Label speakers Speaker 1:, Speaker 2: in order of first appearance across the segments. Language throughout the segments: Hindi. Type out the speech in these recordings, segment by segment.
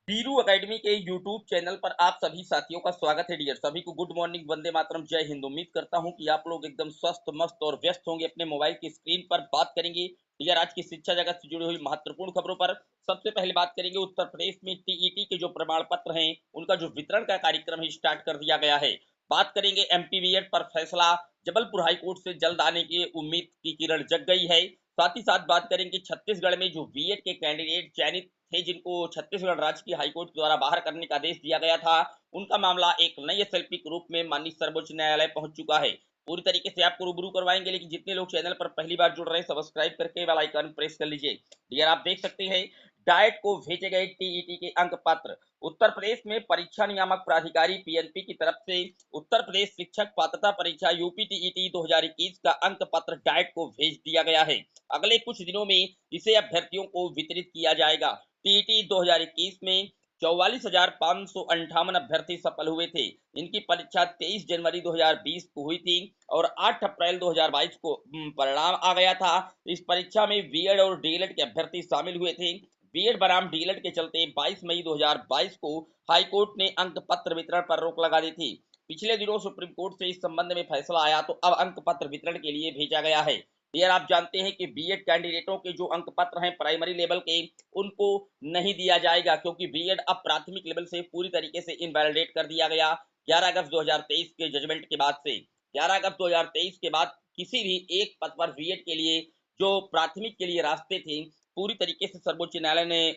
Speaker 1: वीरू एकेडमी के यूट्यूब चैनल पर आप सभी साथियों का स्वागत है। डियर सभी को गुड मॉर्निंग, वंदे मातरम, जय हिंद। उम्मीद करता हूं कि आप लोग एकदम स्वस्थ मस्त और व्यस्त होंगे। अपने मोबाइल की स्क्रीन पर बात करेंगे डियर आज की शिक्षा जगत से जुड़ी हुई महत्वपूर्ण खबरों पर। सबसे पहले बात करेंगे उत्तर प्रदेश में टीईटी के जो प्रमाण पत्र हैं उनका जो वितरण का कार्यक्रम है स्टार्ट कर दिया गया है। बात करेंगे एमपी बीएड पर फैसला, जबलपुर हाईकोर्ट से जल्द आने की उम्मीद की किरण जग गई है। साथ ही साथ बात करेंगे छत्तीसगढ़ में जो बीएड के कैंडिडेट चयनित थे, जिनको छत्तीसगढ़ राज्य की हाईकोर्ट द्वारा बाहर करने का आदेश दिया गया था, उनका मामला एक नई एसएलपी के रूप में माननीय सर्वोच्च न्यायालय पहुंच चुका है। पूरी तरीके से आपको रूबरू करवाएंगे, लेकिन जितने लोग चैनल पर पहली बार जुड़ रहे हैं सब्सक्राइब करके बेल आइकन प्रेस कर लीजिए। डियर आप देख सकते हैं डाइट को भेजे गए टीईटी के अंक पत्र। उत्तर प्रदेश में परीक्षा नियामक प्राधिकारी पीएनपी की तरफ से उत्तर प्रदेश शिक्षक पात्रता परीक्षा यूपी टीईटी 2021 का अंक पत्र डाइट को भेज दिया गया है। अगले कुछ दिनों में इसे अभ्यर्थियों को वितरित किया जाएगा। टीईटी 2021 में 44,558 अभ्यर्थी सफल हुए थे। इनकी परीक्षा 23 जनवरी 2020 को हुई थी और 8 अप्रैल 2022 को परिणाम आ गया था। इस परीक्षा में बीएड और डीएलएड के अभ्यर्थी शामिल हुए थे। बीएड बनाम डीएलएड के चलते 22 मई 2022 को हाईकोर्ट ने अंक पत्र वितरण पर रोक लगा दी थी। पिछले दिनों सुप्रीम कोर्ट से इस संबंध में फैसला आया तो अब अंक पत्र वितरण के लिए भेजा गया है। डियर आप जानते हैं कि बीएड कैंडिडेटों के जो अंक पत्र हैं प्राइमरी लेवल के, उनको नहीं दिया जाएगा, क्योंकि बीएड अब प्राथमिक लेवल से पूरी तरीके से इनवैलिडेट कर दिया गया 11 अगस्त 2023 के जजमेंट के बाद से। 11 अगस्त 2023 के बाद किसी भी एक पद पर बीएड के लिए जो प्राथमिक के लिए रास्ते थे पूरी तरीके से सर्वोच्च न्यायालय ने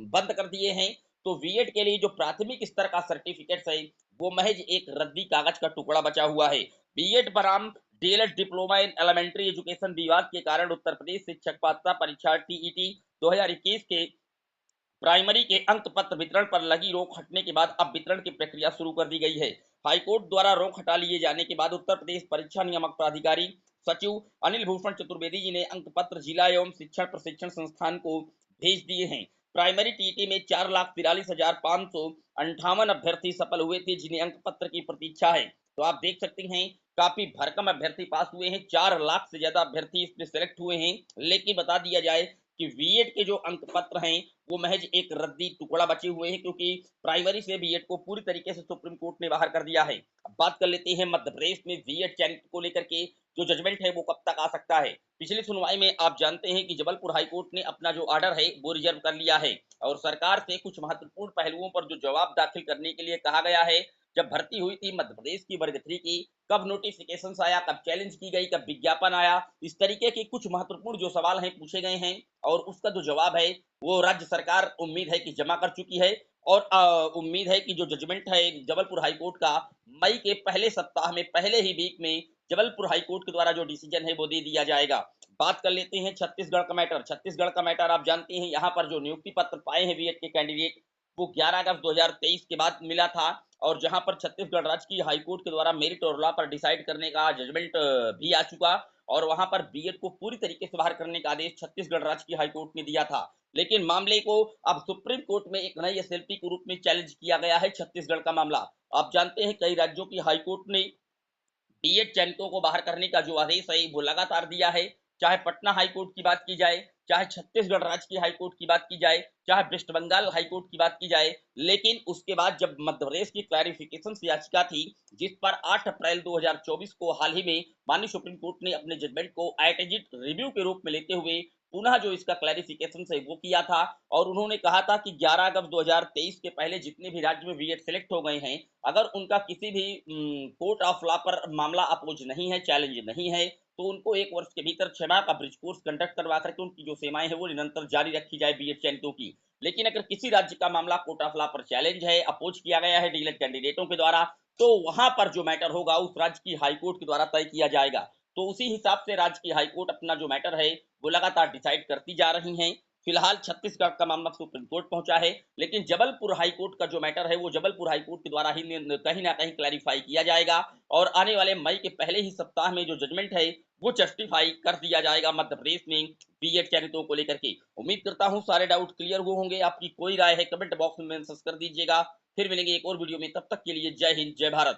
Speaker 1: बंद कर दिए हैं। तो बीएड के लिए जो प्राथमिक स्तर का सर्टिफिकेट है वो महज एक रद्दी कागज का टुकड़ा बचा हुआ है। बीएड बनाम DElEd diploma in elementary education विवाद के कारण उत्तर प्रदेश शिक्षक पात्रता परीक्षा टीईटी 2021 के प्राइमरी के अंक पत्र वितरण पर लगी रोक हटने के बाद अब वितरण की प्रक्रिया शुरू कर दी गई है। हाईकोर्ट द्वारा रोक हटा लिए जाने के बाद उत्तर प्रदेश परीक्षा नियामक प्राधिकारी सचिव अनिल भूषण चतुर्वेदी जी ने अंक पत्र जिला एवं शिक्षण प्रशिक्षण संस्थान को भेज दिए हैं। प्राइमरी टीईटी में 4,43,558 अभ्यर्थी सफल हुए थे, जिन्हें अंक पत्र की प्रतीक्षा है। तो आप देख सकते हैं काफी भरकम अभ्यर्थी पास हुए हैं। 4 लाख से ज्यादा अभ्यर्थी इसमें सेलेक्ट हुए हैं। लेकिन बता दिया जाए कि बीएड के जो अंक पत्र हैं वो महज एक रद्दी टुकड़ा बचे हुए हैं, क्योंकि प्राइमरी से बीएड को पूरी तरीके से सुप्रीम कोर्ट ने बाहर कर दिया है। अब बात कर लेते हैं मध्य प्रदेश में बीएड चयनित को लेकर के जो जजमेंट है वो कब तक आ सकता है। पिछली सुनवाई में आप जानते हैं कि जबलपुर हाईकोर्ट ने अपना जो ऑर्डर है वो रिजर्व कर लिया है और सरकार से कुछ महत्वपूर्ण पहलुओं पर जो जवाब दाखिल करने के लिए कहा गया है। जब भर्ती हुई थी मध्य प्रदेश की वर्ग 3 की, कब नोटिफिकेशन आया, कब चैलेंज की गई, कब विज्ञापन आया, इस तरीके के कुछ महत्वपूर्ण जो सवाल हैं पूछे गए हैं और उसका जो जवाब है वो राज्य सरकार उम्मीद है कि जमा कर चुकी है। और उम्मीद है कि जो जजमेंट है जबलपुर हाईकोर्ट का मई के पहले सप्ताह में, पहले ही वीक में जबलपुर हाईकोर्ट के द्वारा जो डिसीजन है वो दे दिया जाएगा। बात कर लेते हैं छत्तीसगढ़ का मैटर। छत्तीसगढ़ का मैटर आप जानते हैं, यहाँ पर जो नियुक्ति पत्र पाए हैं बीएड के कैंडिडेट वो 11 अगस्त 2023 के बाद मिला था और जहां पर छत्तीसगढ़ राज्य की हाईकोर्ट के द्वारा मेरिट और लॉ पर डिसाइड करने का जजमेंट भी आ चुका और वहां पर बीएड को पूरी तरीके से बाहर करने का आदेश छत्तीसगढ़ राज्य की हाईकोर्ट ने दिया था। लेकिन मामले को अब सुप्रीम कोर्ट में एक नई एसएलपी के रूप में चैलेंज किया गया है। छत्तीसगढ़ का मामला आप जानते हैं, कई राज्यों की हाईकोर्ट ने बीएड चयनितों को बाहर करने का जो आदेश है वो लगातार दिया है। चाहे पटना हाईकोर्ट की बात की जाए, चाहे छत्तीसगढ़ राज्य की हाईकोर्ट की बात की जाए, चाहे वेस्ट बंगाल हाईकोर्ट की बात की जाए, लेकिन उसके बाद जब मध्य प्रदेश की क्लैरिफिकेशन याचिका थी जिस पर 8 अप्रैल 2024 को हाल ही में माननीय सुप्रीम कोर्ट ने अपने जजमेंट को एट एजिट रिव्यू के रूप में लेते हुए पुनः जो इसका क्लैरिफिकेशन है वो किया था और उन्होंने कहा था कि 11 अगस्त 2023 के पहले जितने भी राज्य में बीएड सेलेक्ट हो गए हैं, अगर उनका किसी भी कोर्ट ऑफ लॉ पर मामला अपोज नहीं है, चैलेंज नहीं है, तो उनको 1 वर्ष के भीतर 6 माह का ब्रिज कोर्स कंडक्ट करवा करके उनकी जो सेवाएं हैं वो निरंतर जारी रखी जाए बीएड चयनितों की। लेकिन अगर किसी राज्य का मामला कोर्ट ऑफ लॉ पर चैलेंज है, अपोज किया गया है डीएलएड कैंडिडेटों के द्वारा, तो वहां पर जो मैटर होगा उस राज्य की हाईकोर्ट के द्वारा तय किया जाएगा। तो उसी हिसाब से राज्य की हाईकोर्ट अपना जो मैटर है वो लगातार डिसाइड करती जा रही हैं। फिलहाल छत्तीसगढ़ का मामला सुप्रीम कोर्ट पहुंचा है, लेकिन जबलपुर हाईकोर्ट का जो मैटर है वो जबलपुर हाईकोर्ट के द्वारा ही कहीं ना कहीं क्लैरिफाई किया जाएगा और आने वाले मई के पहले ही सप्ताह में जो जजमेंट है वो जस्टिफाई कर दिया जाएगा मध्य प्रदेश में बीएड चयनितों को लेकर के। उम्मीद करता हूं सारे डाउट क्लियर हुए होंगे। आपकी कोई राय है कमेंट बॉक्स में मेंशन कर दीजिएगा। फिर मिलेंगे एक और वीडियो में, तब तक के लिए जय हिंद, जय भारत।